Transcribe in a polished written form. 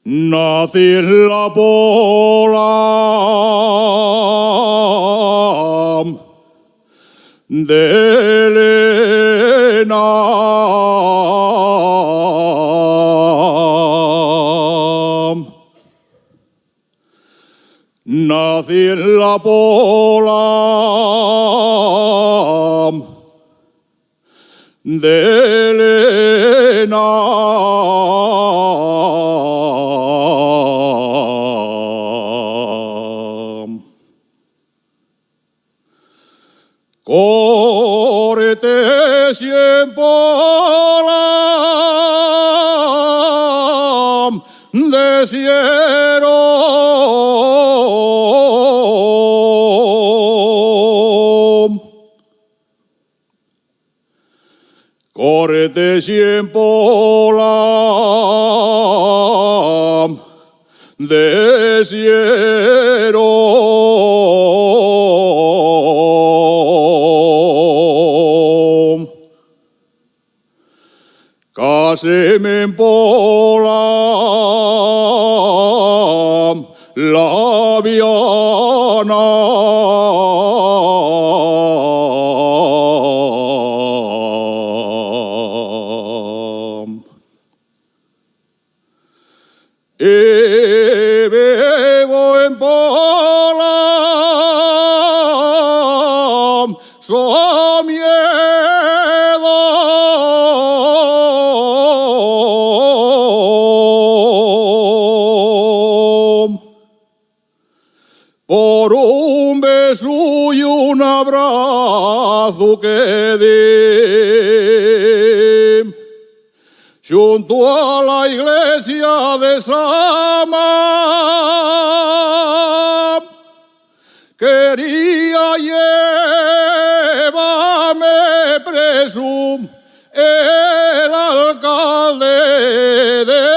Nací en la Pola de Elena. Nací en la Pola de Elena. Cortes y en Pola desierto. Cortes y en Pola desierto. Caseme en Pola la Viana. Bebo en Pola so miedo. Por un beso y un abrazo que di junto a la iglesia de Sama, quería llevarme preso el alcalde de